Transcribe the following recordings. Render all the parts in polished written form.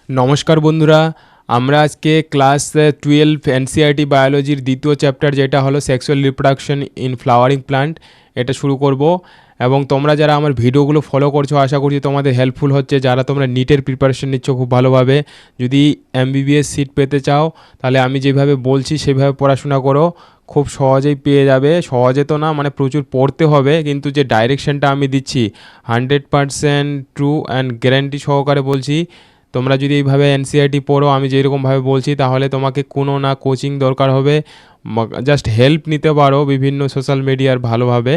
নমস্কার বন্ধুরা, আমরা আজকে ক্লাস 12 এনসিইআরটি বায়োলজির দ্বিতীয় চ্যাপ্টার যেটা হলো sexual reproduction in flowering plant এটা শুরু করব। এবং তোমরা যারা আমার ভিডিওগুলো ফলো করছো আশা করছি তোমাদের হেল্পফুল হচ্ছে। যারা তোমরা নিটের প্রিপারেশন নিচ্ছ খুব ভালোভাবে, যদি এমবিবিএস সিট পেতে চাও তাহলে আমি যেভাবে বলছি সেভাবে পড়াশোনা করো, খুব সহজেই পেয়ে যাবে। সহজে তো না, মানে প্রচুর পড়তে হবে, কিন্তু যে ডাইরেকশনটা আমি দিচ্ছি 100% ট্রু অ্যান্ড গ্যারান্টি সহকারে বলছি। তোমরা যদি এইভাবে এনসিইআরটি পড়ো আমি যেরকমভাবে বলছি, তাহলে তোমাকে কোনো না কোচিং দরকার হবে, জাস্ট হেল্প নিতে পারো বিভিন্ন সোশ্যাল মিডিয়ার ভালোভাবে।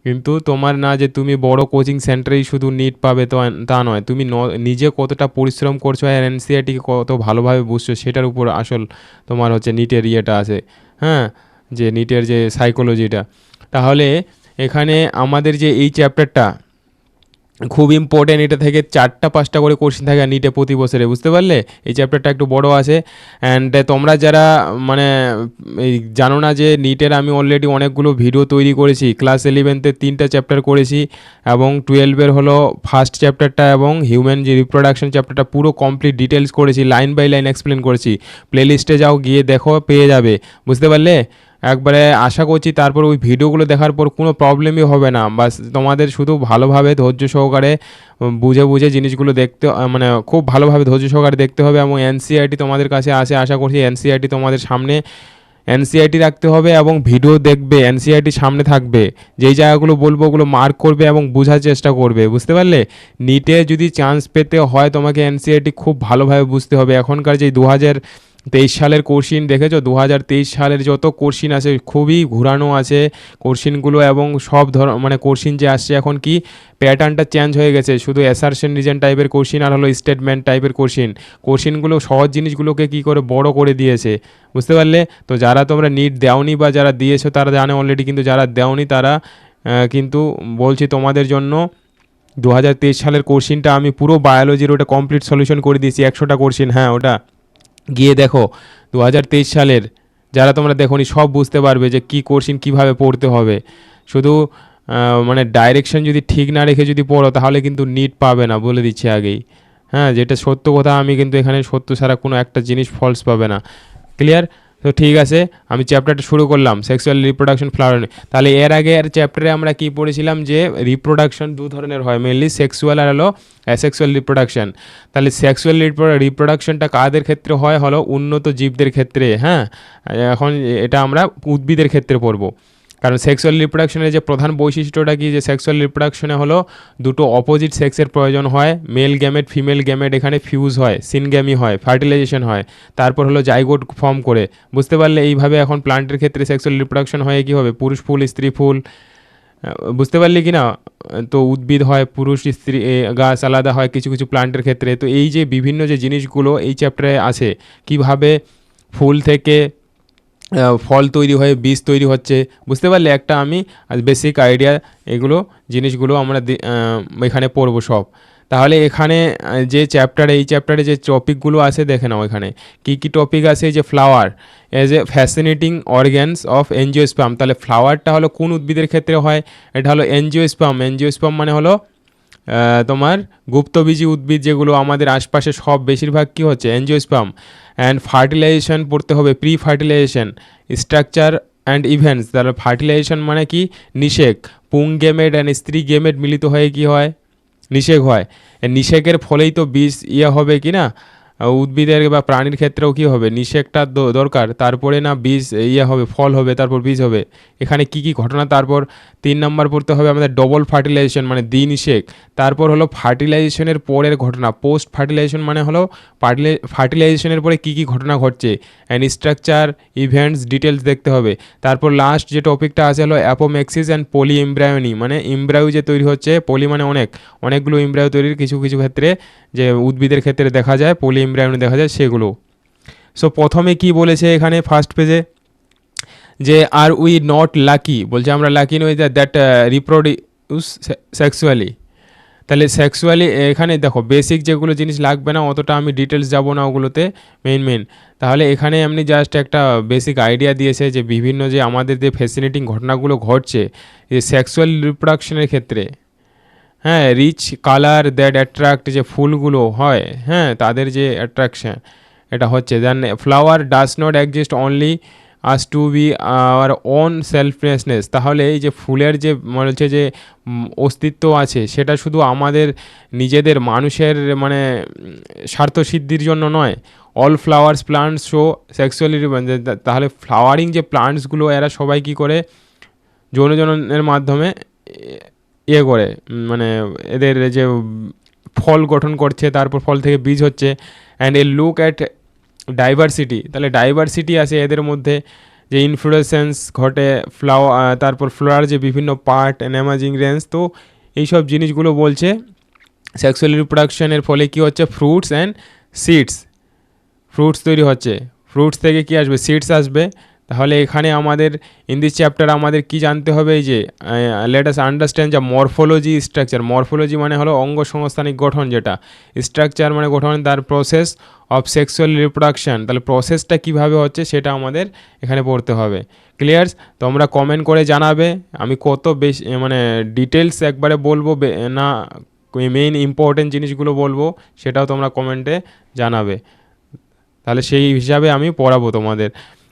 কিন্তু তোমার না যে তুমি বড় কোচিং সেন্টারেই শুধু নিট পাবে তো তা নয়, তুমি নিজে কতটা পরিশ্রম করছো আর এনসিইআরটিকে কত ভালোভাবে বুঝছো সেটার উপর আসল তোমার হচ্ছে নিটের ইয়েটা আছে। হ্যাঁ, যে নিটের যে সাইকোলজিটা। তাহলে এখানে আমাদের যে এই চ্যাপ্টারটা খুব ইম্পর্টেন্ট, এটা থেকে 4-5টা করে কোশ্চেন থাকে নিটে প্রতি বছরে, বুঝতে পারলে? এই চ্যাপ্টারটা একটু বড় আছে। অ্যান্ড তোমরা যারা মানে এই জানো না যে নিটের আমি অলরেডি অনেকগুলো ভিডিও তৈরি করেছি। ক্লাস 11-তে 3টা চ্যাপ্টার করেছি এবং 12-এর হলো ফার্স্ট চ্যাপ্টারটা এবং হিউম্যান যে রিপ্রোডাকশন চ্যাপ্টারটা পুরো কমপ্লিট ডিটেলস করেছি, লাইন বাই লাইন এক্সপ্লেন করেছি। প্লেলিস্টে যাও, গিয়ে দেখো, পেয়ে যাবে, বুঝতে পারলে? একবারে আশা করছি তারপর ওই ভিডিওগুলো দেখার পর কোনো প্রবলেমই হবে না। বাস তোমাদের শুধু ভালোভাবে ধৈর্য সহকারে বুঝে বুঝে জিনিসগুলো দেখতে, মানে খুব ভালোভাবে ধৈর্য সহকারে দেখতে হবে। এবং এনসিইআরটি তোমাদের কাছে আসে, আশা করছি এনসিইআরটি তোমাদের সামনে এনসিইআরটি রাখতে হবে এবং ভিডিও দেখবে, এনসিইআরটি সামনে থাকবে। যেই জায়গাগুলো বলবো ওগুলো মার্ক করবে এবং বোঝার চেষ্টা করবে, বুঝতে পারলে? নিটে যদি চান্স পেতে হয় তোমাকে এনসিইআরটি খুব ভালোভাবে বুঝতে হবে। এখনকার যে 2023 সালের কোশ্চিন দেখেছো, 2023 সালের যত কোশ্চিন আছে খুবই ঘুরানো আছে কোশ্চিনগুলো, এবং সব মানে কোশ্চিন যে আসছে এখন কি প্যাটার্নটা চেঞ্জ হয়ে গেছে। শুধু অ্যাসারশন রিজন টাইপের কোশ্চিন আর হলো স্টেটমেন্ট টাইপের কোশ্চিনগুলো সহজ জিনিসগুলোকে কি করে বড় করে দিয়েছে, বুঝতে পারলে? তো যারা তোমরা নিট দেওনি বা যারা দিয়েছো তারা জানে অলরেডি, কিন্তু যারা দেওনি তারা কিন্তু বলছি তোমাদের জন্য 2023 সালের কোশ্চিনটা আমি পুরো বায়োলজির ওটা কমপ্লিট সলিউশন করে দিয়েছি, 100টা কোশ্চিন। হ্যাঁ, ওটা গিয়ে দেখো 2023 সালের, যারা তোমরা দেখোনি সব বুঝতে পারবে যে কী কোশ্চিন কীভাবে পড়তে হবে। শুধু মানে ডাইরেকশন যদি ঠিক না রেখে যদি পড়ো তাহলে কিন্তু নিট পাবে না, বলে দিচ্ছি আগেই। হ্যাঁ, যেটা সত্য কথা, আমি কিন্তু এখানে সত্য ছাড়া কোনো একটা জিনিস ফলস পাবে না। ক্লিয়ার? তো ঠিক আছে, আমি চ্যাপ্টারটা শুরু করলাম, সেক্সুয়াল রিপ্রোডাকশন ফ্লাওয়ার। তাহলে এর আগে এর চ্যাপ্টারে আমরা কি পড়েছিলাম যে রিপ্রোডাকশন দু ধরনের হয়, মেনলি সেক্সুয়াল আর হলো অ্যাসেক্সুয়াল রিপ্রোডাকশন। তাহলে সেক্সুয়াল রিপ্রোডাকশনটা কাদের ক্ষেত্রে হয়? হলো উন্নত জীবদের ক্ষেত্রে। হ্যাঁ, এখন এটা আমরা উদ্ভিদের ক্ষেত্রে পড়বো। কারণ সেক্সুয়াল রিপ্রোডাকশনের যে প্রধান বৈশিষ্ট্যটা কি, যে সেক্সুয়াল রিপ্রোডাকশনে হলো দুটো অপোজিট সেক্সের প্রয়োজন হয়, মেল গ্যামেট ফিমেল গ্যামেট এখানে ফিউজ হয়, সিনগ্যামি হয়, ফার্টিলাইজেশন হয়, তারপর হলো জাইগোট ফর্ম করে, বুঝতে পারলে? এইভাবে এখন প্লান্টের ক্ষেত্রে সেক্সুয়াল রিপ্রোডাকশন হয় কী হবে, পুরুষ ফুল স্ত্রী ফুল, বুঝতে পারলি কি না? তো উদ্ভিদ হয়, পুরুষ স্ত্রী গাছ আলাদা হয় কিছু কিছু প্লান্টের ক্ষেত্রে। তো এই যে বিভিন্ন যে জিনিসগুলো এই চ্যাপ্টারে আছে, কিভাবে ফুল থেকে ফল তৈরি হয়ে বীজ তৈরি হচ্ছে, বুঝতে পারলে? একটা আমি বেসিক আইডিয়া, এগুলো জিনিসগুলো আমরা এখানে পড়বো সব। তাহলে এখানে যে চ্যাপ্টারে, এই চ্যাপ্টারে যে টপিকগুলো আছে দেখে নাও। এখানে কী কী টপিক আছে? যে flower as a fascinating organs of angiosperm. তাহলে ফ্লাওয়ারটা হলো কোন উদ্ভিদের ক্ষেত্রে হয়? এটা হলো এনজিওস্পার্ম। এনজিওস্পার্ম মানে হলো তোমার গুপ্তবীজী উদ্ভিদ, যেগুলো আমাদের আশপাশে সব বেশিরভাগ কী হচ্ছে, এনজিওস্পার্ম। অ্যান্ড ফার্টিলাইজেশন পড়তে হবে, pre fertilisation, structure and events. তাহলে ফার্টিলাইজেশন মানে কি, নিষেক, পুং গেমেট অ্যান্ড স্ত্রী গেমেট মিলিত হয়ে কি হয়, নিষেক হয়। নিষেকের ফলেই তো বীজ হবে কি না, উদ্ভিদের বা প্রাণীর ক্ষেত্রেও কি হবে, নিষেকটা দরকার, তারপরে না বীজ হবে, ফল হবে, তারপর বীজ হবে। এখানে কি কি ঘটনা? তারপর 3 নম্বর পড়তে হবে আমাদের ডবল ফার্টিলাইজেশন মানে দ্বিনিষেক। তারপর হলো ফার্টিলাইজেশনের পরের ঘটনা, পোস্ট ফার্টিলাইজেশন মানে হলো ফার্টিলাইজেশনের পরে কি কি ঘটনা ঘটছে, অ্যান্ড স্ট্রাকচার ইভেন্টস ডিটেলস দেখতে হবে। তারপর লাস্ট যে টপিকটা আছে হলো অ্যাপোমেক্সিস অ্যান্ড পলি এমব্রায়োনি, মানে এমব্রায়ো যে তৈরি হচ্ছে, পলি মানে অনেকগুলো এমব্রায়ো তৈরির কিছু কিছু ক্ষেত্রে, যে উদ্ভিদের ক্ষেত্রে দেখা যায় পলি এমব্রায়োনি দেখা যায়, সেগুলো। সো প্রথমে কি বলেছে এখানে ফার্স্ট পেজে, যে আর উই নট লাকি, বলছে আমরা লাকি নই দ্যাট রিপ্রোডিউস সেক্সুয়ালি। তাহলে সেক্সুয়ালি এখানে দেখো বেসিক যেগুলো জিনিস লাগবে না, অতটা আমি ডিটেলস যাব না ওগুলোতে, মেন। তাহলে এখানে এমনি জাস্ট একটা বেসিক আইডিয়া দিয়েছে যে বিভিন্ন যে আমাদের যে ফ্যাসিনেটিং ঘটনাগুলো ঘটছে এই সেক্সুয়াল রিপ্রোডাকশনের ক্ষেত্রে। হ্যাঁ, রিচ কালার দ্যাট অ্যাট্রাক্ট যে ফুলগুলো হয়, হ্যাঁ, তাদের যে অ্যাট্রাকশন এটা হচ্ছে। Then flower does not exist only as to be our own selflessness. তাহলে এই যে ফুলের যে মানে হচ্ছে যে অস্তিত্ব আছে সেটা শুধু আমাদের নিজেদের মানুষের মানে স্বার্থসিদ্ধির জন্য নয়। All flowers plants show sexually, তাহলে ফ্লাওয়ারিং যে প্লান্টসগুলো এরা সবাই কী করে যৌনজননের মাধ্যমে ইয়ে করে মানে এদের যে ফল গঠন করছে, তারপর ফল থেকে বীজ হচ্ছে। And a look at diversity, তাহলে ডাইভার্সিটি আছে এদের মধ্যে, যে ইনফ্লুয়েসেন্স ঘটে তারপর ফ্লোরার যে বিভিন্ন পার্ট অ্যান্ড অ্যামাজিং রেঞ্জ। তো এইসব জিনিসগুলো বলছে সেক্সুয়াল রিপ্রোডাকশনের ফলে কী হচ্ছে, ফ্রুটস অ্যান্ড সিডস, ফ্রুটস তৈরি হচ্ছে, ফ্রুটস থেকে কী আসবে, সিডস আসবে। তাহলে এখানে আমাদের ইন দিস চ্যাপ্টার আমাদের কি জানতে হবে, এই যে লেট আস আন্ডারস্ট্যান্ড যা মরফোলজি স্ট্রাকচার। মরফোলজি মানে হলো অঙ্গ সংস্থানিক গঠন, যেটা স্ট্রাকচার মানে গঠন, তার প্রসেস অফ সেক্সুয়াল রিপ্রোডাকশন, তাহলে প্রসেসটা কীভাবে হচ্ছে সেটা আমাদের এখানে পড়তে হবে। ক্লিয়ার্স? তোমরা কমেন্ট করে জানাবে, আমি কত বেশি মানে ডিটেলস একবারে বলবো না, মেইন ইম্পর্টেন্ট জিনিসগুলো বলবো সেটাও তোমরা কমেন্টে জানাবে, তাহলে সেই হিসাবে আমি পড়াবো তোমাদের।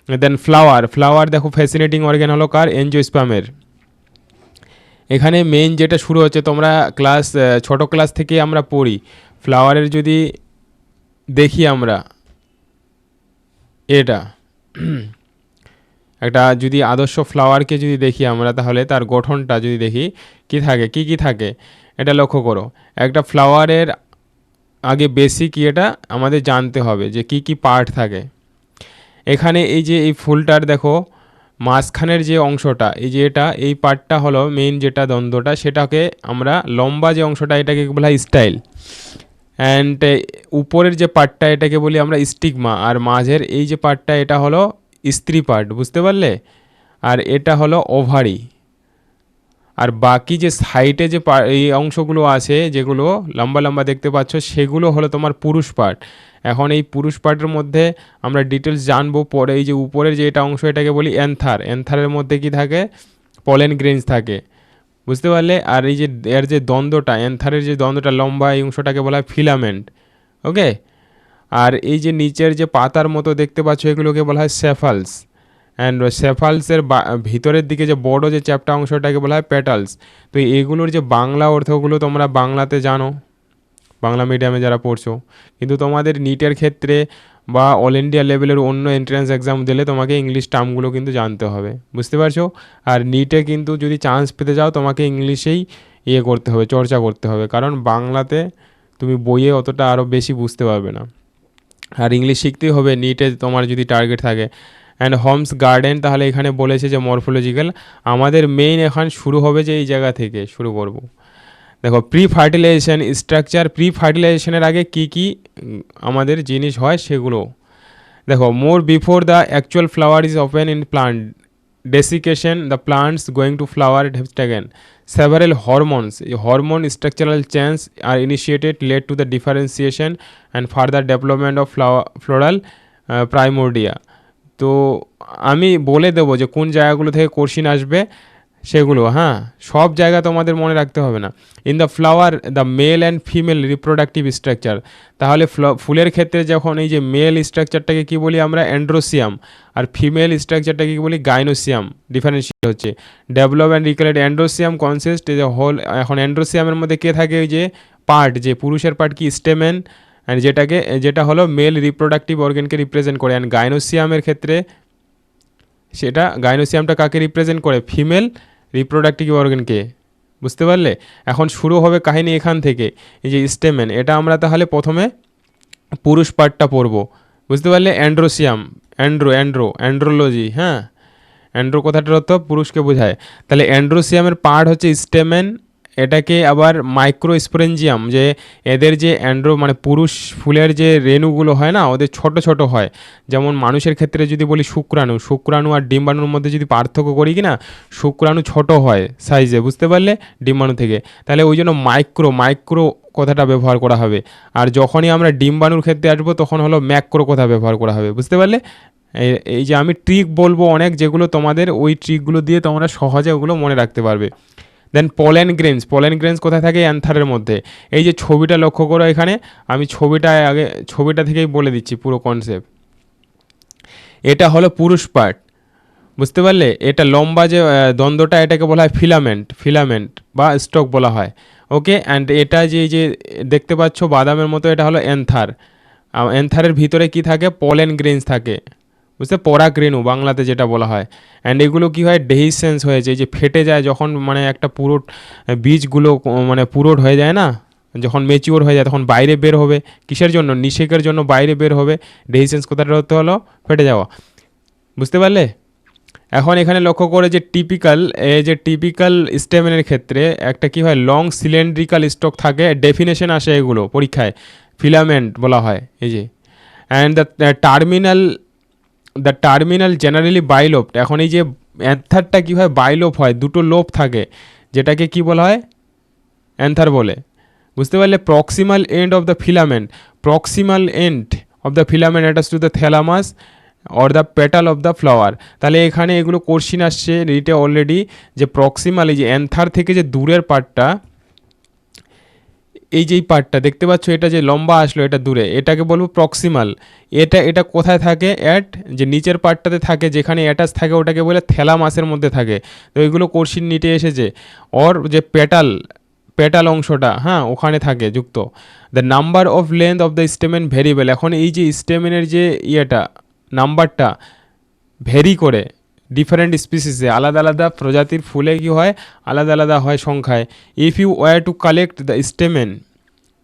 দেন ফ্লাওয়ার দেখো ফ্যাসিনেটিং অর্গান হলো কার, এনজিওস্পার্মের। এখানে মেইন যেটা শুরু হচ্ছে, তোমরা ছোট ক্লাস থেকে আমরা পড়ি ফ্লাওয়ারের, যদি দেখি আমরা এটা একটা যদি আদর্শ ফ্লাওয়ারকে যদি দেখি আমরা, তাহলে তার গঠনটা যদি দেখি কি থাকে, কি থাকে এটা লক্ষ্য করো। একটা ফ্লাওয়ারের আগে বেসিক এটা আমাদের জানতে হবে যে কি পার্ট থাকে। এখানে এই যে এই ফুলটার দেখো মাঝখানের যে অংশটা, এই যে এই পার্টটা হলো মেইন যেটা দ্বন্দ্বটা, সেটাকে আমরা লম্বা যে অংশটা এটাকে বলা হয় স্টাইল, অ্যান্ড উপরের যে পার্টটা এটাকে বলি আমরা স্টিগমা, আর মাঝের এই যে পার্টটা এটা হলো স্ত্রী পার্ট, বুঝতে পারলে? আর এটা হলো ওভারি, আর বাকি যে সাইডে যে এই অংশগুলো আছে যেগুলো লম্বা লম্বা দেখতে পাচ্ছ, সেগুলো হলো তোমার পুরুষ পার্ট। এখন এই পুরুষ পার্টের মধ্যে আমরা ডিটেলস জানবো পরে। এই যে উপরের যে এটা অংশ এটাকে বলি অ্যান্থারের মধ্যে কি থাকে, পলেন গ্রেনস থাকে, বুঝতে পারলে? আর এই যে এর যে দ্বন্দ্বটা, অ্যান্থারের যে দ্বন্দ্বটা লম্বা, এই অংশটাকে বলা হয় ফিলামেন্ট, ওকে। আর এই যে নিচের যে পাতার মতো দেখতে পাচ্ছ এগুলোকে বলা হয় সেফালস, অ্যান্ড সেফালসের ভিতরের দিকে যে বড় যে চ্যাপ্টা অংশটাকে বলা হয় পেটালস। তো এগুলোর যে বাংলা অর্থগুলো তোমরা বাংলাতে জানো, বাংলা মিডিয়ামে যারা পড়ছো, কিন্তু তোমাদের নিটের ক্ষেত্রে বা অল ইন্ডিয়া লেভেলের অন্য এন্ট্রান্স এক্সাম দিলে তোমাকে ইংলিশ টার্মগুলো কিন্তু জানতে হবে, বুঝতে পারছো? আর নিটে কিন্তু যদি চান্স পেতে যাও তোমাকে ইংলিশেই করতে হবে, চর্চা করতে হবে, কারণ বাংলাতে তুমি বইয়ে অতটা আরও বেশি বুঝতে পারবে না, আর ইংলিশ শিখতেই হবে নিটে তোমার যদি টার্গেট থাকে। অ্যান্ড হোমস গার্ডেন, তাহলে এখানে বলেছে যে মরফোলজিক্যাল, আমাদের মেইন এখন শুরু হবে যে এই জায়গা থেকে শুরু করব। দেখো প্রি ফার্টিলাইজেশন স্ট্রাকচার, প্রি ফার্টিলাইজেশনের আগে কি আমাদের জিনিস হয় সেগুলো দেখো। More before the actual flower is open in plant desiccation, the plants going to flower have taken several hormones. Hormone structural change are initiated, led to the differentiation and further development of floral primordia. তো আমি বলে দেবো যে কোন জায়গাগুলো থেকে question আসবে সেগুলো, হ্যাঁ, সব জায়গা তোমাদের মনে রাখতে হবে না। In the flower the male and female reproductive structure, তাহলে ফুলের ক্ষেত্রে যখন এই যে মেল স্ট্রাকচারটাকে কি বলি আমরা, অ্যান্ড্রোসিয়াম, আর ফিমেল স্ট্রাকচারটাকে কি বলি, গাইনোসিয়াম, ডিফারেন্সিয়েট হচ্ছে। ডেভেলপ অ্যান্ড রিকুলেট অ্যান্ড্রোসিয়াম কনসিস্ট যে হোল, এখন অ্যান্ড্রোসিয়ামের মধ্যে কে থাকে, ওই যে পার্ট, যে পুরুষের পার্ট কি স্টেমেন, অ্যান্ড যেটা হলো মেল রিপ্রোডাক্টিভ অর্গানকে রিপ্রেজেন্ট করে। অ্যান্ড গাইনোসিয়ামের ক্ষেত্রে সেটা, গাইনোসিয়ামটা কাকে রিপ্রেজেন্ট করে, ফিমেল রিপ্রোডাক্টিভ অর্গানকে, বুঝতে পারলে? এখন শুরু হবে কাহিনী এখান থেকে, এই যে স্টেমেন, এটা আমরা তাহলে প্রথমে পুরুষ পার্টটা পড়বো, বুঝতে পারলে? অ্যান্ড্রোসিয়াম, অ্যান্ড্রোলজি, হ্যাঁ, অ্যান্ড্রো কথাটার অর্থ পুরুষকে বোঝায়। তাহলে অ্যান্ড্রোসিয়ামের পার্ট হচ্ছে স্টেমেন, এটাকে আবার মাইক্রোস্পোরেঞ্জিয়াম, যে এদের যে মানে পুরুষ ফুলের যে রেণুগুলো হয় না, ওদের ছোট ছোট হয়। যেমন মানুষের ক্ষেত্রে যদি বলি শুক্রাণু আর ডিম্বাণুর মধ্যে যদি পার্থক্য করি কি না, শুক্রাণু ছোট হয় সাইজে, বুঝতে পারলে, ডিম্বাণু থেকে। তাহলে ওই জন্য মাইক্রো কথাটা ব্যবহার করা হবে। আর যখনই আমরা ডিম্বাণুর ক্ষেত্রে আসবো তখন হলো ম্যাক্রো কথা ব্যবহার করা হবে, বুঝতে পারলে? এই যে আমি ট্রিক বলবো অনেক, যেগুলো তোমাদের ওই ট্রিকগুলো দিয়ে তোমরা সহজে ওগুলো মনে রাখতে পারবে। দেন পোলেন গ্রেনস কোথায় থাকে? অ্যান্থারের মধ্যে। এই যে ছবিটা লক্ষ্য করো এখানে, আমি ছবিটা থেকেই বলে দিচ্ছি পুরো কনসেপ্ট। এটা হলো পুরুষ পার্ট, বুঝতে পারলে? এটা লম্বা যে দ্বন্দ্বটা, এটাকে বলা হয় ফিলামেন্ট বা স্টক বলা হয়। ওকে, অ্যান্ড এটা যে দেখতে পাচ্ছ বাদামের মতো, এটা হলো অ্যান্থার। অ্যান্থারের ভিতরে কি থাকে? পোলেন গ্রেনস থাকে, বুঝতে? পরাগরেণু বাংলাতে যেটা বলা হয়। অ্যান্ড এগুলো কি হয়? ডেহিসেন্স হয়েছে, যে ফেটে যায় যখন, মানে একটা পুরো বীজগুলো মানে পুরোট হয়ে যায় না, যখন মেচিওর হয়ে যায় তখন বাইরে বের হবে। কিসের জন্য? নিষেকের জন্য বাইরে বের হবে। ডেহিসেন্স কোথাটা হতে হলো? ফেটে যাওয়া, বুঝতে পারলে? এখন এখানে লক্ষ্য করে যে টিপিক্যাল স্টেমেনের ক্ষেত্রে একটা কি হয়? লং সিলিন্ড্রিক্যাল স্টক থাকে। ডেফিনেশন আসে এগুলো পরীক্ষায়, ফিলামেন্ট বলা হয় এই যে। And the terminal generally bilobed. এখন এই যে অ্যান্থারটা কী হয়? বাইলোপ হয়, দুটো লোপ থাকে, যেটাকে কি বলা হয়? অ্যান্থার বলে, বুঝতে পারলে? Proximal end of the filament attach to the thalamus or the petal of the flower. তাহলে এখানে এগুলো কোশ্চিন আসছে রিটে অলরেডি, যে প্রক্সিমাল, এই যে অ্যান্থার থেকে যে দূরের পার্টটা, এই যে পার্টটা দেখতে পাচ্ছ, এটা যে লম্বা আসলো, এটা দূরে, এটাকে বলবো প্রক্সিমাল। এটা কোথায় থাকে? যে নিচের পার্টটাতে থাকে, যেখানে অ্যাটাচ থাকে ওটাকে বলে থ্যালামাসের মধ্যে থাকে। তো এগুলো কোশ্চিন নিটে এসেছে। ওর যে পেটাল অংশটা, হ্যাঁ, ওখানে থাকে যুক্ত। The number of length of the stamen variable. এখন এই যে স্টেমেনের যে নাম্বারটা ভেরি করে ডিফারেন্ট স্পিসিসে, আলাদা আলাদা প্রজাতির ফুলে কি হয়? আলাদা আলাদা হয় সংখ্যায়। If you were to collect the stamen,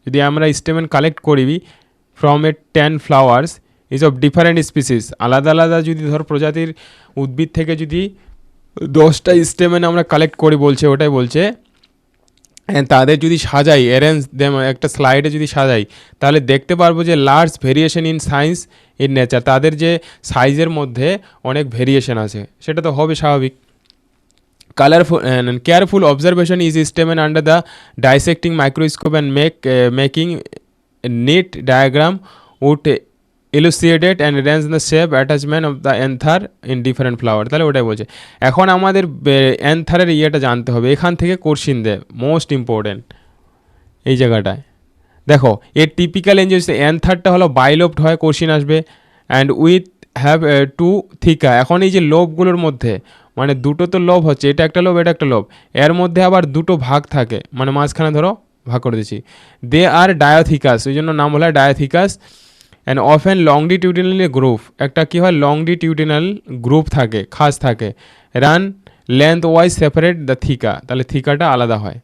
যদি আমরা স্টেমেন কালেক্ট করি from 10 flowers is of different species, আলাদা আলাদা যদি ধর প্রজাতির উদ্ভিদ থেকে যদি 10টা স্টেমেন আমরা কালেক্ট করি বলছে, ওটাই বলছে। তাদের যদি সাজাই, অ্যারেঞ্জ দেম, একটা স্লাইডে যদি সাজাই, তাহলে দেখতে পারবো যে large variation in size in nature, তাদের যে সাইজের মধ্যে অনেক ভেরিয়েশন আছে, সেটা তো হবে স্বাভাবিক। Careful observation is stamen under the dissecting microscope and making a neat diagram would elucidate and arrange the shape attachment of the anther in different flower। তাহলে ওটাই বলছে। এখন আমাদের অ্যান্থারের ইয়েটা জানতে হবে, এখান থেকে কোশ্চিন দেয় মোস্ট ইম্পর্টেন্ট এই জায়গাটায়। দেখো, এর টিপিক্যাল অ্যান্থারটা হলো বাইলোপড হয়, কোশ্চিন আসবে। And with have two theca. এখন এই যে লোবগুলোর মধ্যে, মানে দুটো তো লোভ হচ্ছে, এটা একটা লোভ, এটা একটা লোভ, এর মধ্যে আবার দুটো ভাগ থাকে, মানে মাঝখানে ধরো ভাগ করে দিচ্ছি। দে আর ডায়োথিকাস, ওই জন্য নাম হলো dithecous. And often longitudinally groove, একটা কী হয়? লংডিটিউডিনাল গ্রুপ থাকে, খাস থাকে। Run length wise separate the theca, তাহলে থিকাটা আলাদা হয়।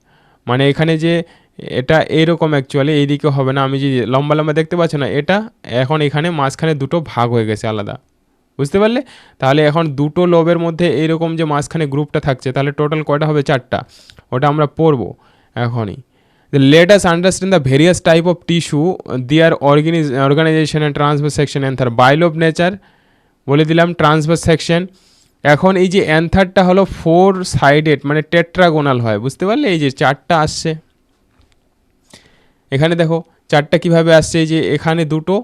মানে এখানে যে এটা এইরকম অ্যাকচুয়ালি এইদিকে হবে না, আমি যে লম্বা লম্বা দেখতে পাচ্ছি না, এটা এখন এখানে মাঝখানে দুটো ভাগ হয়ে গেছে আলাদা, বুঝতে পারলে? তাহলে এখন দুটো লোবের মধ্যে এইরকম যে মাঝখানে গ্রুপটা থাকছে, তাহলে টোটাল কয়টা হবে? 4টা। ওটা আমরা পড়বো এখনই। Let us understand the various type of tissue, their organization and transverse section anther. Bilobe nature বলে দিলাম, ট্রান্সভার্স সেকশন। এখন এই যে অ্যান্থারটা হলো 4 সাইডেড, মানে টেট্রাগোনাল হয়, বুঝতে পারলে? এই যে 4টা আসছে এখানে, দেখো 4টা কীভাবে আসছে, এই যে এখানে দুটো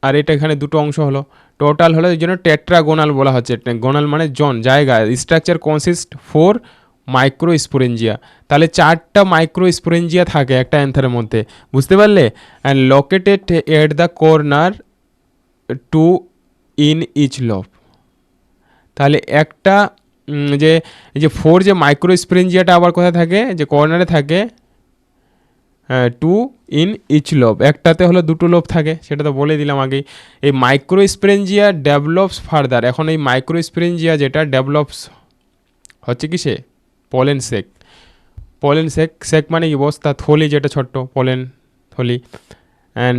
আর এটা এখানে দুটো অংশ হলো, টোটাল হলো, এই জন্য টেট্রাগোনাল বলা হচ্ছে। গোনাল মানে জন, জায়গা। স্ট্রাকচার কনসিস্ট 4 মাইক্রোস্পোরেঞ্জিয়া, তাহলে 4টা মাইক্রোস্পোরেঞ্জিয়া থাকে একটা অ্যান্থারের মধ্যে, বুঝতে পারলে? And located at the corner 2 in each lobe. তাহলে একটা যে এই যে 4 যে মাইক্রোস্পোরেঞ্জিয়াটা আবার কোথায় থাকে? যে কর্নারে থাকে, 2 ইন ইচ লোব, একটাতে হলো দুটো লোব থাকে, সেটা তো বলে দিলাম আগেই। এই মাইক্রোস্পোরেঞ্জিয়া ডেভেলপস ফার্দার। এখন এই মাইক্রোস্পোরেঞ্জিয়া যেটা ডেভেলপস হচ্ছে কিসে? পলেন সেক মানে কি? বস্তা, থলি, যেটা ছোট্ট পলেন থলি। And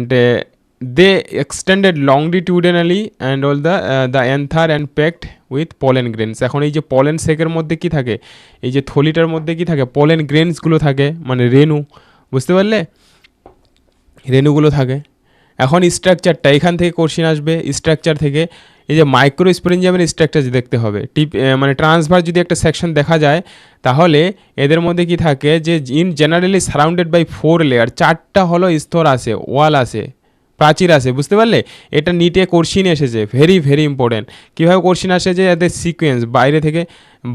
they extended longitudinally and all the anther and packed with pollen grains. এখন এই যে পলেন সেকের মধ্যে কি থাকে? এই যে থলিটার মধ্যে কি থাকে? পলেন গ্রেনসগুলো থাকে, মানে রেণু, বুঝতে পারলে? রেণুগুলো থাকে। এখন স্ট্রাকচারটা, এখান থেকে কোশ্চিন আসবে স্ট্রাকচার থেকে। এই যে মাইক্রোস্পোরেঞ্জিয়ামের স্ট্রাকচার দেখতে হবে, মানে ট্রান্সভার্স যদি একটা সেকশন দেখা যায়, তাহলে এদের মধ্যে কি থাকে? যে in generally surrounded by 4 layer, 4টা হলো স্তর আছে, ওয়াল আছে, প্রাচীর আসে, বুঝতে পারলে? এটা নিটে কোশ্চিন এসেছে, ভেরি ভেরি ইম্পর্টেন্ট। কীভাবে কোশ্চিন আসে যে এদের সিকোয়েন্স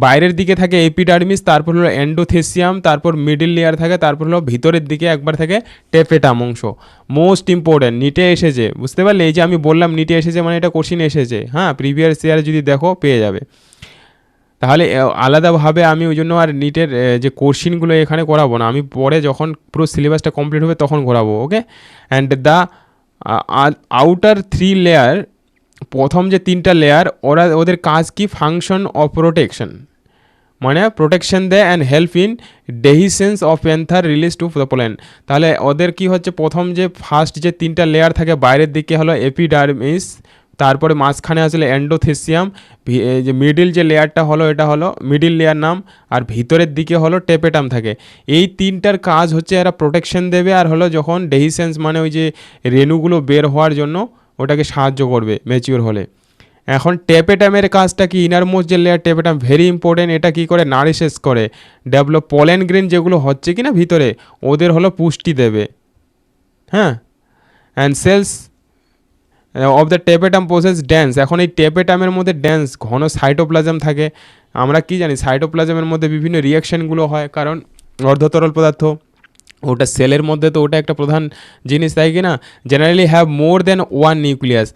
বাইরের দিকে থাকে এপিডার্মিস, তারপর হলো এন্ডোথেসিয়াম, তারপর মিডিল লেয়ার থাকে, তারপর হলো ভিতরের দিকে একবার থাকে টেপেটাম অংশ। মোস্ট ইম্পর্টেন্ট, নিটে এসেছে, বুঝতে পারলে? এই যে আমি বললাম নিটে এসেছে মানে এটা কোশ্চিন এসেছে, হ্যাঁ, প্রিভিয়াস ইয়ারে যদি দেখো পেয়ে যাবে। তাহলে আলাদাভাবে আমি ওই জন্য আর নিটের যে কোশ্চিনগুলো এখানে করাবো না, আমি পরে যখন পুরো সিলেবাসটা কমপ্লিট হবে তখন করাবো, okay? And the outer 3 layer, প্রথম যে 3টা লেয়ার, ওদের কাজ কি? ফাংশন অফ প্রোটেকশন, মানে প্রোটেকশন দেয় and help in dehiscence of anther release to the pollen. তাহলে ওদের কি হচ্ছে, প্রথম যে ফার্স্ট যে 3টা লেয়ার থাকে বাইরের দিকে হলো এপিডার্মিস, তারপরে মাঝখানে আসলে এন্ডোথেসিয়াম, যে মিডিল যে লেয়ারটা হলো এটা হলো মিডিল লেয়ার নাম, আর ভিতরের দিকে হলো টেপেটাম থাকে। এই 3টার কাজ হচ্ছে এরা প্রোটেকশন দেবে, আর হলো যখন ডেহিসেন্স মানে ওই যে রেণুগুলো বের হওয়ার জন্য ওটাকে সাহায্য করবে ম্যাচিওর হলে। এখন টেপেটামের কাজটা কি? ইনারমোস্ট যে লেয়ার টেপেটাম, ভেরি ইম্পর্টেন্ট, এটা কি করে? নারিশেস করে, ডেভেলপ পলেন গ্রেন যেগুলো হচ্ছে কি না ভিতরে, ওদের হলো পুষ্টি দেবে, হ্যাঁ। And cells of the tapetum possess dense. এখন এই টেপেটামের মধ্যে ড্যান্স ঘন সাইটোপ্লাজম থাকে। আমরা কি জানি সাইটোপ্লাজমের মধ্যে বিভিন্ন রিয়াকশানগুলো হয়, কারণ অর্ধতরল পদার্থ, ওটা সেলের মধ্যে তো ওটা একটা প্রধান জিনিস, তাই কি না? Generally have more than one nucleus.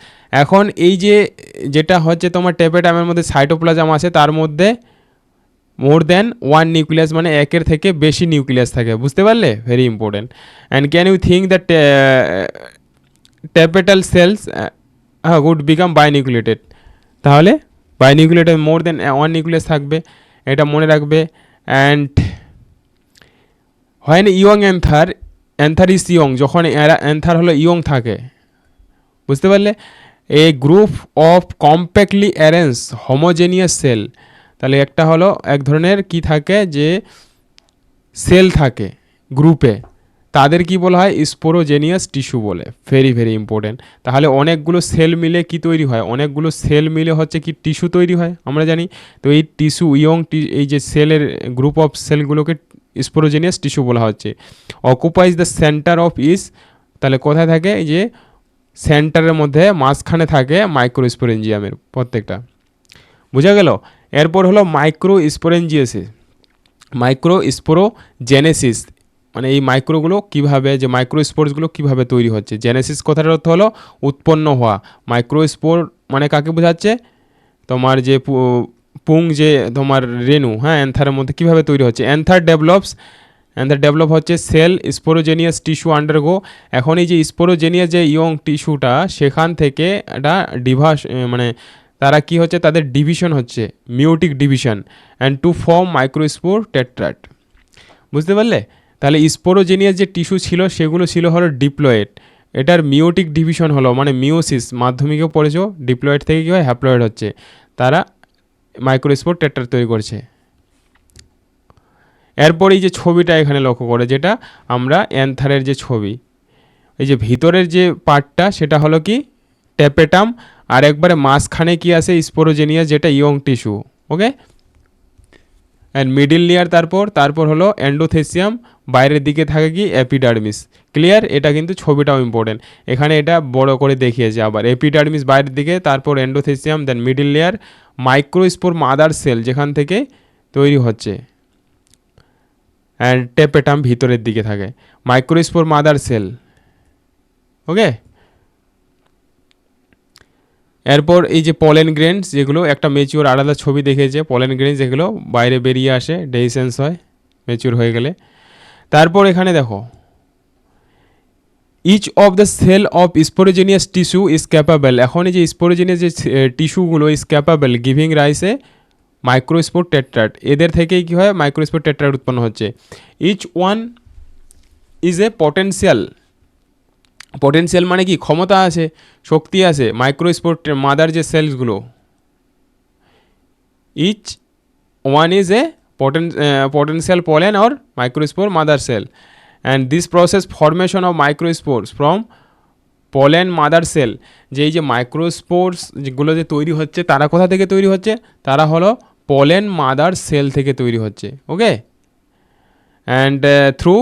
এখন এই যে যেটা হচ্ছে তোমার টেপেটামের মধ্যে সাইটোপ্লাজম আছে, তার মধ্যে মোর দ্যান ওয়ান নিউক্লিয়াস মানে একের থেকে বেশি নিউক্লিয়াস থাকে, বুঝতে পারলে? Very important. And can you think that tapetal cells would become binucleated? তাহলে বাইনিউক্লিয়েটেড মোর দেন ওয়ান নিউক্লিয়াস থাকবে, এটা মনে রাখবে। অ্যান্ড হয় না ইয়ং অ্যান্থার ইজ ইয়ং, যখন অ্যান্থার হলো ইয়ং থাকে, বুঝতে পারলে? A group of compactly arrange homogeneous cell. তাহলে একটা হলো এক ধরনের কি থাকে, যে সেল থাকে গ্রুপে, তাদের কি বলা হয়? স্পোরোজেনিয়াস টিস্যু বলে। Very very important. তাহলে অনেকগুলো সেল মিলে কি তৈরি হয়? অনেকগুলো সেল মিলে হচ্ছে কি টিস্যু তৈরি হয়, আমরা জানি। তো এই টিস্যু এই যে সেলের গ্রুপ অফ সেলগুলোকে স্পোরোজেনিয়াস টিস্যু বলা হচ্ছে। অকুপাইজ দ্য সেন্টার অফ ইস, তাহলে কোথায় থাকে? এই যে সেন্টারের মধ্যে মাঝখানে থাকে মাইক্রোস্পোরেঞ্জিয়ামের প্রত্যেকটা, বোঝা গেল? এরপর হলো মাইক্রোস্পোরোজেনেসিস, মানে এই মাইক্রোগুলো কীভাবে, যে মাইক্রোস্পোর্সগুলো কীভাবে তৈরি হচ্ছে। জেনেসিস কথাটার অর্থ হলো উৎপন্ন হওয়া। মাইক্রোস্পোর মানে কাকে বোঝাচ্ছে? তোমার যে পুং যে তোমার রেণু, হ্যাঁ, অ্যান্থারের মধ্যে কীভাবে তৈরি হচ্ছে। অ্যান্থার ডেভেলপ হচ্ছে সেল স্পোরোজেনিয়াস টিস্যু আন্ডারগো। এখন এই যে স্পোরোজেনিয়াস যে ইয়ং টিস্যুটা, সেখান থেকে একটা মানে তারা কি হচ্ছে, তাদের ডিভিশন হচ্ছে meiotic division, and to form microspore tetrad, বুঝতে পারলে? তাহলে স্পোরোজেনিয়াস যে টিস্যু ছিল সেগুলো ছিল হলো ডিপ্লয়েড, এটার মিওটিক ডিভিশন হলো মানে মিওসিস, মাধ্যমিকেও পড়েছো, ডিপ্লয়েড থেকে কী হয়? হ্যাপ্লয়েড হচ্ছে, তারা মাইক্রোস্পোর টেট্রাট তৈরি করছে। এরপর এই যে ছবিটা এখানে লক্ষ্য করে, যেটা আমরা অ্যান্থারের যে ছবি, এই যে ভিতরের যে পার্টটা সেটা হলো কি? টেপেটাম, আর একবারে মাঝখানে কি আছে? স্পোরোজেনিয়াস যেটা young tissue, okay? And middle layer, তারপর হলো এন্ডোথেসিয়াম, বাইরের দিকে থাকে কি? এপিডার্মিস। ক্লিয়ার? এটা কিন্তু ছবিটাও ইম্পর্টেন্ট, এখানে এটা বড় করে দেখিয়েছে। আবার এপিডার্মিস বাইরের দিকে, তারপর endothecium, then middle layer, microspore mother cell যেখান থেকে তৈরি হচ্ছে, অ্যান্ড টেপেটাম ভিতরের দিকে থাকে, মাইক্রোস্পোর মাদার সেল, ওকে? এরপর এই যে পলেন গ্রেনস, যেগুলো একটা ম্যাচিওর আলাদা ছবি দেখেছে, পলেন গ্রেনস যেগুলো বাইরে বেরিয়ে আসে, ডেহিসেন্স হয় ম্যাচিওর হয়ে গেলে। তারপর এখানে দেখো, each of the cell of sporogenous tissue is capable. এখন এই যে স্পোরোজেনিয়াস যে টিস্যুগুলো is capable giving rise microspore tetrad, এদের থেকেই কী হয়? মাইক্রোস্পোর টেট্রাট উৎপন্ন হচ্ছে। Each one is a potential মানে কি? ক্ষমতা আছে, শক্তি আছে। মাইক্রোস্পোর মাদার যে সেলসগুলো, each one is a potential pollen or microspore mother cell, and this process formation of microspores from pollen mother cell, যে এই যে মাইক্রোস্পোর্স যেগুলো যে তৈরি হচ্ছে, তারা কোথা থেকে তৈরি হচ্ছে? তারা হলো পলেন মাদার সেল থেকে তৈরি হচ্ছে, ওকে? অ্যান্ড থ্রু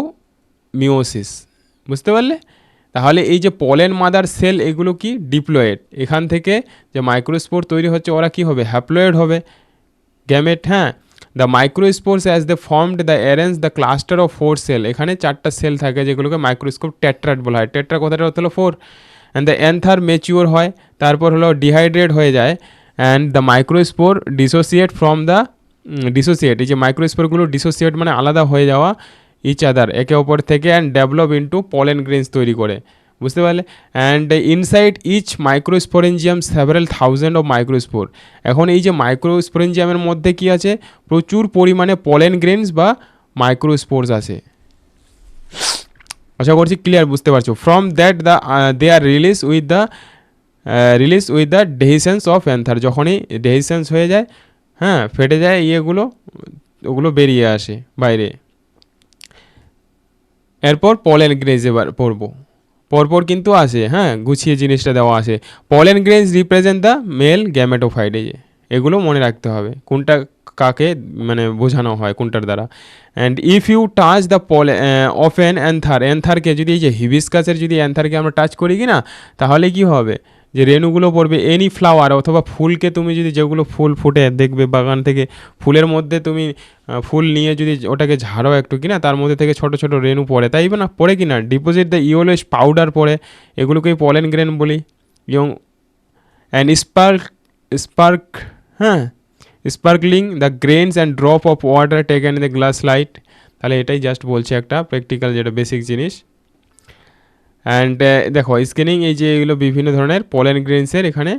মিওসিস, বুঝতে পারলে? তাহলে এই যে পলেন মাদার সেল এগুলো কি ডিপ্লয়েড, এখান থেকে যে মাইক্রোস্পোর তৈরি হচ্ছে ওরা কি হবে হ্যাপ্লয়েড হবে গ্যামেট। হ্যাঁ, the microspores as they formed the arrange the cluster of 4 cell, এখানে 4টা সেল থাকে যেগুলোকে মাইক্রোস্কোপ টেট্রাড বলা হয়। টেট্রা কথাটা হলো 4। অ্যান্ড দ্য অ্যান্থার ম্যাচিওর হয়, তারপর হলো ডিহাইড্রেট হয়ে যায়। And the microspore dissociate from the dissociate, এই যে মাইক্রোস্পোরগুলো ডিসোসিয়েট মানে আলাদা হয়ে যাওয়া ইচ আদার একে অপর থেকে, and develop into pollen grains তৈরি করে, বুঝতে পারলে। And inside each microsporangium several thousand of microspore, এখন এই যে মাইক্রোস্পোরেঞ্জিয়ামের মধ্যে কি আছে প্রচুর পরিমাণে পলেন গ্রেনস বা মাইক্রোস্পোর্স আছে। আশা করছি ক্লিয়ার বুঝতে পারছো। From that the they are release with the dehiscence of anther, যখনই ডেহিসেন্স হয়ে যায়, হ্যাঁ ফেটে যায় ইয়েগুলো, ওগুলো বেরিয়ে আসে বাইরে। এরপর পলেন গ্রেনস এবার পড়বো, পরপর কিন্তু আসে, হ্যাঁ গুছিয়ে জিনিসটা দেওয়া আছে। Pollen grains represent the male gametophyte, এগুলো মনে রাখতে হবে কোনটা কাকে মানে বোঝানো হয় কোনটার দ্বারা। And if you touch the of an anther, অ্যান্থারকে যদি এই যে হিবিস্কাসের যদি অ্যান্থারকে আমরা টাচ করি কি না, তাহলে কি হবে যে রেণুগুলো পড়বে। এনি ফ্লাওয়ার অথবা ফুলকে তুমি যদি, যেগুলো ফুল ফুটে দেখবে বাগান থেকে, ফুলের মধ্যে তুমি ফুল নিয়ে যদি ওটাকে ঝাড়ো একটু কিনা, তার মধ্যে থেকে ছোট ছোট রেণু পড়ে, তাই না পড়ে কিনা, ডিপোজিট দ্য ইয়েলোইশ পাউডার পড়ে, এগুলোকেই পলেন গ্রেন বলি। এবং অ্যান্ড স্পার্ক হ্যাঁ sparkling the grains and drop of water taken in the glass light, তাহলে এটাই জাস্ট বলছে একটা প্র্যাকটিক্যাল যেটা বেসিক জিনিস। অ্যান্ড দেখো স্ক্যানিং, এই যে এগুলো বিভিন্ন ধরনের পলেন গ্রেনসের এখানে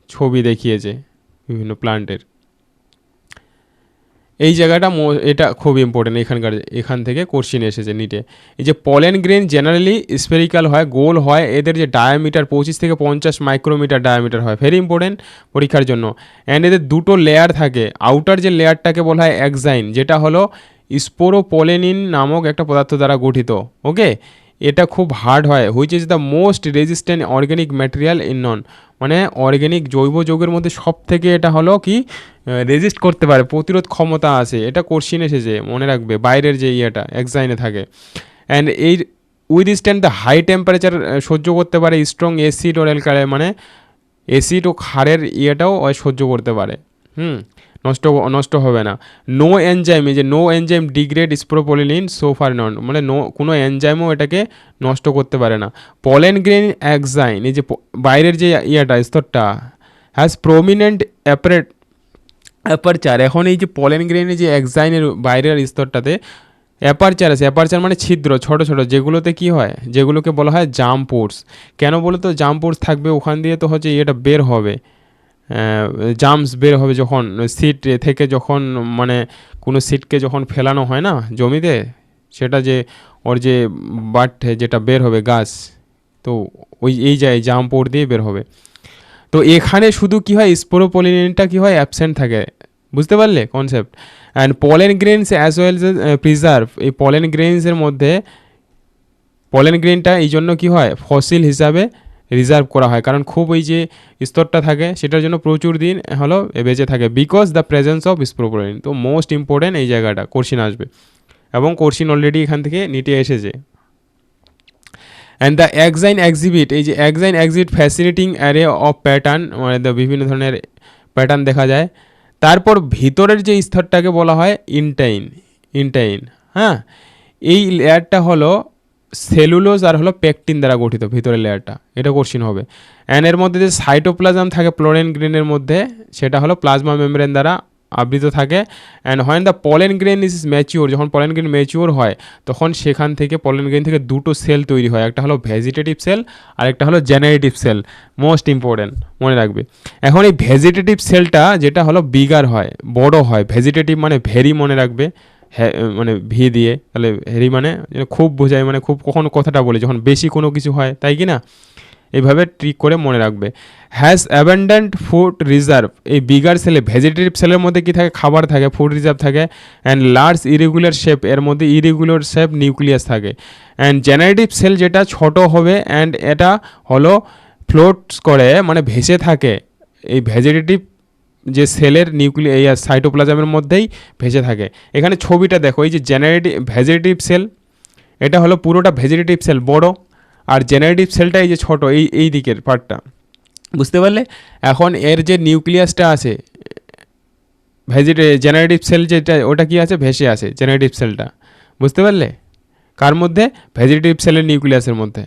ছবি দেখিয়েছে বিভিন্ন প্লান্টের। এই জায়গাটা এটা খুব ইম্পর্টেন্ট, এখান থেকে কোশ্চিন এসেছে নিটে। এই যে পলেন গ্রেন জেনারেলি স্পেরিক্যাল হয়, গোল হয়, এদের যে ডায়ামিটার 25 থেকে 50 মাইক্রোমিটার ডায়ামিটার হয়, ভেরি ইম্পর্টেন্ট পরীক্ষার জন্য। অ্যান্ড এদের দুটো লেয়ার থাকে, আউটার যে লেয়ারটাকে বলা হয় এক্সাইন, যেটা হলো স্পোরোপোলেনিন নামক একটা পদার্থ দ্বারা গঠিত, ওকে। এটা খুব হার্ড হয়, which is the most resistant organic material in নন, মানে অর্গ্যানিক জৈব যৌগের মধ্যে সব থেকে এটা হলো কি রেজিস্ট করতে পারে, প্রতিরোধ ক্ষমতা আছে। এটা কোশ্চিন এসেছে, মনে রাখবে, বাইরের যে ইয়েটা এক্সাইনে থাকে। অ্যান্ড এই উইথস্ট্যান্ড দ্য হাই টেম্পারেচার, সহ্য করতে পারে স্ট্রং অ্যাসিড ওর অ্যালকালাই, মানে অ্যাসিড ও ক্ষারের ইয়েটাও সহ্য করতে পারে, নষ্ট হবে না। নো এনজাইম, এই যে no enzyme degrade sporopollenin so far known, মানে কোনো এনজাইমও এটাকে নষ্ট করতে পারে না। পলেন গ্রেন এক্সাইন, এই যে বাইরের যে ইয়েটা স্তরটা হ্যাজ প্রমিনেন্ট অ্যাপারচার, এখন এই যে পলেন গ্রেনের যে এক্সাইনের বাইরের স্তরটাতে অ্যাপারচার আছে, অ্যাপারচার মানে ছিদ্র, ছোট ছোট, যেগুলোতে কি হয়, যেগুলোকে বলা হয় জাম পোর্স। কেন বলো তো জাম পোর্স থাকবে, ওখান দিয়ে তো হচ্ছে এটা বের হবে, জামস বের হবে যখন সিড থেকে, যখন মানে কোনো সিডকে যখন ফেলানো হয় না জমিতে, সেটা যে ওর যে বাট যেটা বের হবে গাছ, তো এই যায় জাম পোর দিয়ে বের হবে। তো এখানে শুধু কি হয় স্পোরোপোলিনটা কি হয় অ্যাবসেন্ট থাকে, বুঝতে পারলে concept. And pollen grains as well preserve, এই পলেন গ্রেনসের মধ্যে পলেন গ্রেনটা এই জন্য কী হয় ফসিল হিসাবে রিজার্ভ করা হয়, কারণ খুব ওই যে স্তরটা থাকে সেটার জন্য প্রচুর দিন হলো বেঁচে থাকে, বিকজ দ্য প্রেজেন্স অফ স্পোরোপোলিন। তো মোস্ট ইম্পর্টেন্ট এই জায়গাটা, কোশ্চিন আসবে, এবং কোশ্চিন অলরেডি এখান থেকে নিটে এসেছে। অ্যান্ড দ্য এক্সাইন এক্সিবিট, এই যে exine exhibit fascinating array of pattern, মানে বিভিন্ন ধরনের প্যাটার্ন দেখা যায়। তারপর ভিতরের যে স্তরটাকে বলা হয় ইনটাইন, হ্যাঁ, এই লেয়ারটা হলো সেলুলোজ আর হলো পেকটিন দ্বারা গঠিত, ভিতরের লেয়ারটা, এটা কোশ্চিন হবে। অ্যান্ড এর মধ্যে যে সাইটোপ্লাজম থাকে পলেন গ্রেনের মধ্যে, সেটা হলো প্লাজমা মেমব্রেন দ্বারা আবৃত থাকে। And when the pollen grain is mature, যখন পলেন গ্রেন ম্যাচিওর হয় তখন সেখান থেকে পলেন গ্রেন থেকে দুটো সেল তৈরি হয়, একটা হলো ভেজিটেটিভ সেল আর একটা হলো জেনারেটিভ সেল, মোস্ট ইম্পর্টেন্ট মনে রাখবে। এখন এই ভেজিটেটিভ সেলটা যেটা হলো বিগার হয়, বড় হয়, ভেজিটেটিভ মানে ভেরি মনে রাখবে, মানে ভি দিয়ে, তাহলে হেরি মানে খুব বোঝায়, মানে খুব কখনো কথাটা বলি যখন বেশি কোনো কিছু হয়, তাই কি না, এইভাবে ট্রিক করে মনে রাখবে। হ্যাজ অ্যাবান্ডেন্ট ফুড রিজার্ভ, এই বিগার সেলে ভেজিটেটিভ সেলের মধ্যে কি থাকে, খাবার থাকে, ফুড রিজার্ভ থাকে। অ্যান্ড লার্জ ইরেগুলার শেপ, এর মধ্যে ইরেগুলার শেপ নিউক্লিয়াস থাকে। অ্যান্ড জেনারেটিভ সেল যেটা ছোট হবে, অ্যান্ড এটা হলো ফ্লোটস করে, মানে ভেসে থাকে, এই ভেজিটেটিভ যে সেলের নিউক্লিয়াস সাইটোপ্লাজমের মধ্যেই ভেসে থাকে। এখানে ছবিটা দেখো, এই যে ভেজিটেটিভ সেল, এটা হলো পুরোটা ভেজিটেটিভ সেল বড়, আর জেনারেটিভ সেলটা এই যে ছোট এই দিকের পার্টটা, বুঝতে পারলে? এখন এর যে নিউক্লিয়াসটা আছে জেনারেটিভ সেল যেটা ওটা কি আছে, ভেসে আছে জেনারেটিভ সেলটা, বুঝতে পারলে? কার মধ্যে? ভেজিটেটিভ সেলের নিউক্লিয়াসের মধ্যে,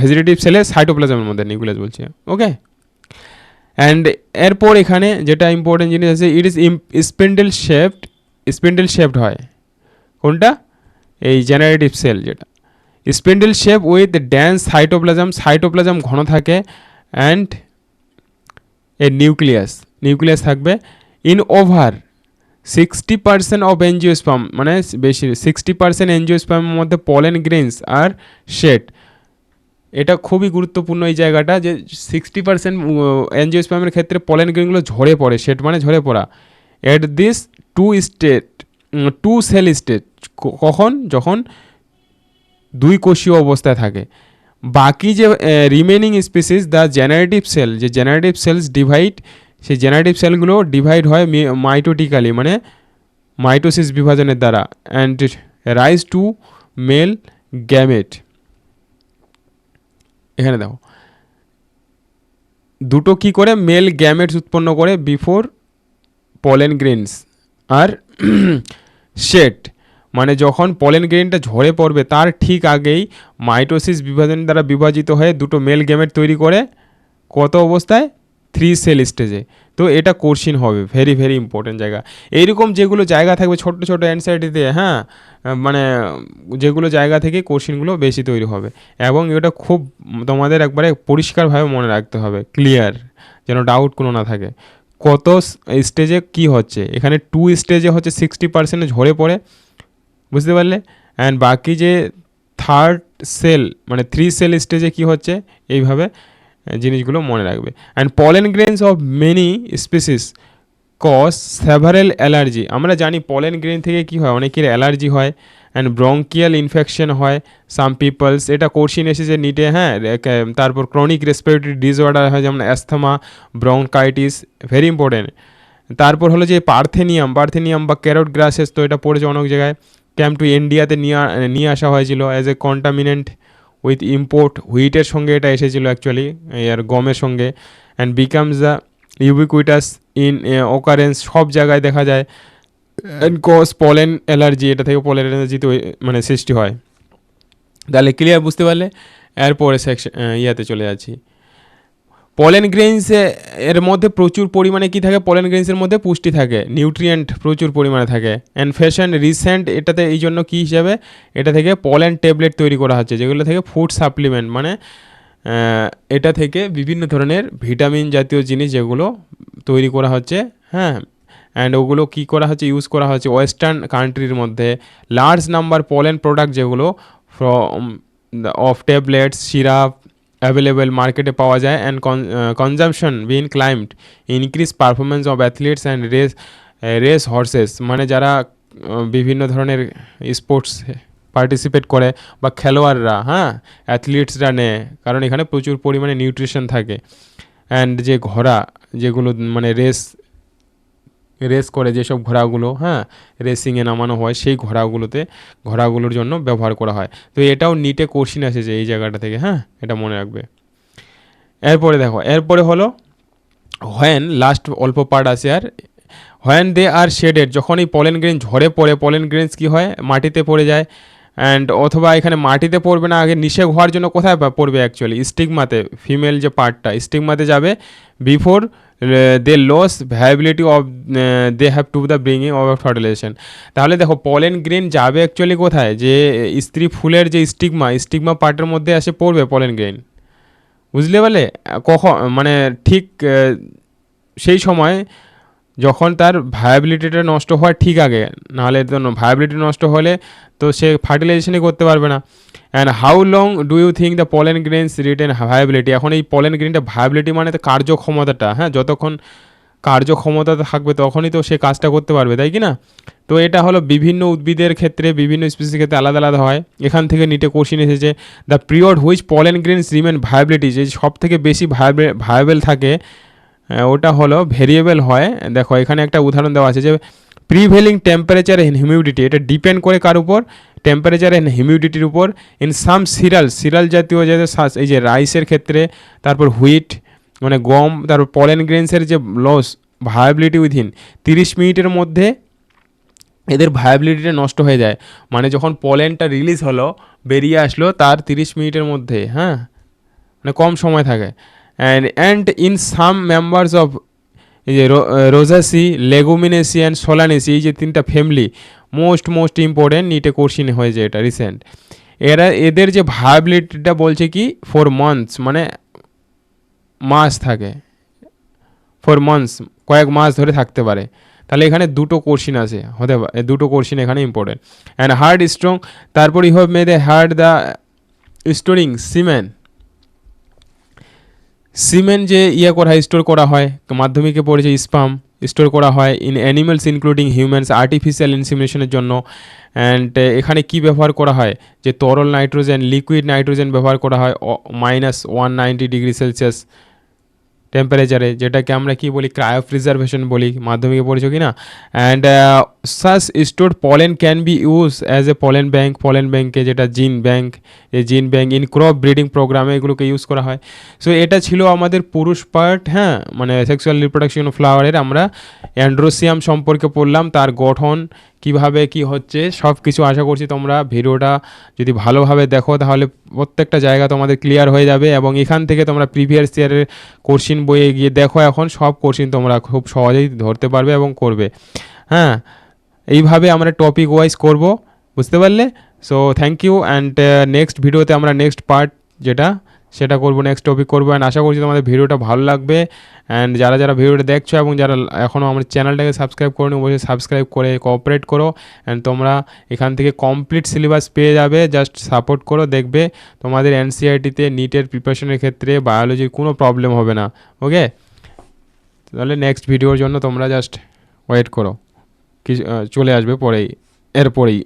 ভেজিটেটিভ সেলের সাইটোপ্লাজমের মধ্যে নিউক্লিয়াস বলছি, ওকে। অ্যান্ড এরপর এখানে যেটা ইম্পর্টেন্ট জিনিস আছে, ইট ইজ স্পিন্ডেল শেপড হয়। কোনটা? এই জেনারেটিভ সেল যেটা spindle shape with dance cytoplasm ঘন থাকে, অ্যান্ড এ নিউক্লিয়াস থাকবে। ইন ওভার 60% অফ এনজিওস্পার্ম, মানে বেশি 60% এনজিওস্পার্মের মধ্যে পলেন গ্রেনস আর শেড। এটা খুবই গুরুত্বপূর্ণ এই জায়গাটা, যে 60% এনজিওস্পার্মের ক্ষেত্রে পলেন গ্রেনগুলো ঝরে পড়ে, শেড মানে ঝরে পড়া। At this two cell stage, কখন? যখন দুই কোষীয় অবস্থায় থাকে। বাকি যে remaining species the generative cell, যে জেনারেটিভ সেলস ডিভাইড, সেই জেনারেটিভ সেলগুলো ডিভাইড হয় মাইটোটিক্যালি, মানে মাইটোসিস বিভাজনের দ্বারা, and rise to male gamete. এখানে দেখো দুটো কি করে মেল গ্যামেটস উৎপন্ন করে before pollen grains are shed, মানে যখন পলেন গ্রেনটা ঝরে পড়বে তার ঠিক আগেই মাইটোসিস বিভাজন দ্বারা বিভাজিত হয়ে দুটো মেল গ্যামেট তৈরি করে কত অবস্থায়? 3 সেল স্টেজে। তো এটা কোশ্চিন হবে, ভেরি ভেরি ইম্পর্টেন্ট জায়গা। এইরকম যেগুলো জায়গা থাকবে ছোট ছোট এনসাইটিতে, হ্যাঁ, মানে যেগুলো জায়গা থেকে কোশ্চিনগুলো বেশি তৈরি হবে, এবং এটা খুব তোমাদের একবারে পরিষ্কারভাবে মনে রাখতে হবে, ক্লিয়ার, যেন ডাউট কোনো না থাকে। কত স্টেজে কি হচ্ছে? এখানে 2 স্টেজে হচ্ছে 60% ঝরে পড়ে, বুঝতে পারলে? অ্যান্ড বাকি যে থার্ড সেল মানে 3 সেল স্টেজে কি হচ্ছে, এইভাবে জিনিসগুলো মনে রাখবে। And pollen grains of many species cause several allergy. আমরা জানি পলেন গ্রেন থেকে কি হয়, অনেকের অ্যালার্জি হয়, অ্যান্ড ব্রঙ্কিয়াল ইনফেকশন হয় সাম পিপলস। এটা কোশ্চিন এসেছে নিটে, হ্যাঁ। তারপর ক্রনিক রেসপিরেটরি ডিসঅর্ডার হয়, যেমন অ্যাস্থমা, ব্রঙ্কাইটিস, ভেরি ইম্পর্টেন্ট। তারপর হলো যে পার্থেনিয়াম বা ক্যারোট গ্রাসেস, তো এটা পড়েছে অনেক জায়গায়। ক্যাম্প টু ইন্ডিয়াতে নিয়ে আসা হয়েছিল as a contaminant with import হুইটের সঙ্গে এটা এসেছিলো অ্যাকচুয়ালি, আর গমের সঙ্গে। And becomes the ubiquitous in occurrence, সব জায়গায় দেখা যায়। অ্যান্ড কজ পলেন অ্যালার্জি, এটা থেকে পলেন অ্যালার্জি তো মানে সৃষ্টি হয়। তাহলে ক্লিয়ার, বুঝতে পারলে? এরপরে সেকশন ইয়াতে চলে যাচ্ছি। পলেন গ্রেইনসে এর মধ্যে প্রচুর পরিমাণে কি থাকে? পলেন গ্রেইনসের মধ্যে পুষ্টি থাকে, নিউট্রিয়েন্ট প্রচুর পরিমাণে থাকে। অ্যান্ড ফ্যাশন রিসেন্ট এটাতে এই জন্য কী হিসাবে এটা থেকে পলেন ট্যাবলেট তৈরি করা হচ্ছে, যেগুলো থেকে ফুড সাপ্লিমেন্ট, মানে এটা থেকে বিভিন্ন ধরনের ভিটামিন জাতীয় জিনিস যেগুলো তৈরি করা হচ্ছে, হ্যাঁ। অ্যান্ড ওগুলো কী করা হচ্ছে, ইউজ করা হচ্ছে ওয়েস্টার্ন কান্ট্রির মধ্যে। লার্জ নাম্বার পলেন প্রোডাক্ট যেগুলো form of tablets, syrup available মার্কেটে পাওয়া যায়। And consumption been claimed increase performance of athletes and race horses, মানে যারা বিভিন্ন ধরনের স্পোর্টস পার্টিসিপেট করে বা খেলোয়াড়রা, হ্যাঁ, অ্যাথলিটসরা নেয়, কারণ এখানে প্রচুর পরিমাণে নিউট্রিশন থাকে। অ্যান্ড যে ঘোড়া যেগুলো মানে রেস করে, যেসব ঘোড়াগুলো, হ্যাঁ, রেসিংয়ে নামানো হয়, সেই ঘোড়াগুলোর জন্য ব্যবহার করা হয়। তো এটাও নিটে কোশ্চিন এসেছে এই জায়গাটা থেকে, হ্যাঁ, এটা মনে রাখবে। এরপরে দেখো, এরপরে হলো হোয়েন, লাস্ট অল্প পার্ট আছে আর। হোয়েন দে আর শেডেড, যখন এই পলেন গ্রেন ঝরে পড়ে, পলেন গ্রেনস কী হয়, মাটিতে পড়ে যায়। অ্যান্ড অথবা এখানে মাটিতে পড়বে না, আগে নিষেক হওয়ার জন্য কোথায় পড়বে অ্যাকচুয়ালি? স্টিগমাতে, ফিমেল যে পার্টটা স্টিগমাতে যাবে before they lose viability of they have to the bringing of fertilization. তাহলে দেখো পলেন গ্রেন যাবে অ্যাকচুয়ালি কোথায়? যে স্ত্রী ফুলের যে স্টিগমা পার্টের মধ্যে এসে পড়বে পলেন গ্রেন, বুঝলে বলে? কখন মানে ঠিক সেই সময় যখন তার ভায়াবিলিটিটা নষ্ট হওয়ার ঠিক আগে, নাহলে তো ভায়াবিলিটি নষ্ট হলে তো সে ফার্টিলাইজেশনই করতে পারবে না। And how long do you think the pollen grains retain viability? এখন এই পলেন গ্রেনটা ভায়াবিলিটি মানে তো কার্যক্ষমতাটা, হ্যাঁ, যতক্ষণ কার্যক্ষমতা থাকবে তখনই তো সে কাজটা করতে পারবে, তাই কি না? তো এটা হলো বিভিন্ন উদ্ভিদের ক্ষেত্রে, বিভিন্ন স্পিসিসের ক্ষেত্রে আলাদা আলাদা হয়। এখান থেকে নিটে কোশ্চিন এসেছে, the period which pollen grains remain viability, যে সব থেকে বেশি ভায়াবেল থাকে ওটা হলো ভেরিয়েবল হয়। দেখো এখানে একটা উদাহরণ দেওয়া আছে যে প্রিভেলিং টেম্পারেচার এন্ড হিউমিডিটি, এটা ডিপেন্ড করে কার উপর? টেম্পারেচার অ্যান্ড হিউমিডিটির উপর। ইন সাম সিরাল জাতীয় যে এই যে রাইসের ক্ষেত্রে, তারপর হুইট মানে গম, তারপর পলেন গ্রেনসের যে লস ভায়াবিলিটি উইথিন 30 মিনিটের মধ্যে এদের ভায়াবিলিটিটা নষ্ট হয়ে যায়। মানে যখন পলেনটা রিলিজ হলো, বেরিয়ে আসলো, তার 30 মিনিটের মধ্যে, হ্যাঁ, মানে কম সময় থাকে। And in some members of এই যে রোজাসি, লেগুমিনেসি অ্যান্ড সোলানেসি, এই যে 3টা ফ্যামিলি মোস্ট ইম্পর্টেন্ট, নিটে কোশ্চিন হয়েছে এটা রিসেন্ট। এদের যে ভায়াবিলিটিটা বলছে কি 4 months, মানে মাস থাকে, 4 months, কয়েক মাস ধরে থাকতে পারে। তাহলে এখানে দুটো কোশ্চিন আছে, হতে পারে দুটো কোশ্চিন এখানে ইম্পর্টেন্ট। অ্যান্ড হার্ড স্ট্রং, তারপর you have made a heard the storing semen যে করা হয়, স্টোর করা হয়, মাধ্যমিকে পড়েছে স্পাম স্টোর করা হয় in animals including humans artificial ইনসিমিনেশনের জন্য। অ্যান্ড এখানে কি ব্যবহার করা হয়, যে তরল নাইট্রোজেন, লিকুইড নাইট্রোজেন ব্যবহার করা হয় -190°C টেম্পারেচারে, যেটাকে আমরা কি বলি ক্রায়ো প্রিজারভেশন বলি, মাধ্যমিকে পড়েছো কি না। And thus store pollen can be use as a pollen ব্যাঙ্কে, যেটা জিন ব্যাঙ্ক ইন ক্রপ ব্রিডিং প্রোগ্রামে এগুলোকে ইউজ করা হয়। সো এটা ছিল আমাদের পুরুষ পার্ট, হ্যাঁ, মানে সেক্সুয়াল রিপ্রোডাকশন অফ ফ্লাওয়ারের। আমরা অ্যান্ড্রোসিয়াম সম্পর্কে পড়লাম, তার গঠন কিভাবে কি হচ্ছে সব কিছু। আশা করছি তোমরা ভিডিওটা যদি ভালোভাবে দেখো তাহলে প্রত্যেকটা জায়গা তোমাদের ক্লিয়ার হয়ে যাবে, এবং এখান থেকে তোমরা প্রিভিয়াস ইয়ারের কোশ্চিন বইয়ে গিয়ে দেখো, এখন সব কোশ্চিন তোমরা খুব সহজেই ধরতে পারবে এবং করবে, হ্যাঁ। এইভাবে আমরা টপিক ওয়াইজ করব, বুঝতে পারলে। So thank you. And next ভিডিওতে আমরা নেক্সট পার্ট সেটা করবো, নেক্সট টপিক করবো। অ্যান্ড আশা করছি তোমাদের ভিডিওটা ভালো লাগবে। অ্যান্ড যারা ভিডিওটা দেখছো এবং যারা এখনও আমার চ্যানেলটাকে সাবস্ক্রাইব করোনি, অবশ্যই সাবস্ক্রাইব করে কোঅপারেট করো। অ্যান্ড তোমরা এখান থেকে কমপ্লিট সিলেবাস পেয়ে যাবে, জাস্ট সাপোর্ট করো, দেখবে তোমাদের এনসিইআরটিতে নিটের প্রিপারেশনের ক্ষেত্রে বায়োলজির কোনো প্রবলেম হবে না। ওকে, তাহলে নেক্সট ভিডিওর জন্য তোমরা জাস্ট ওয়েট করো, চলে আসবে এরপরেই।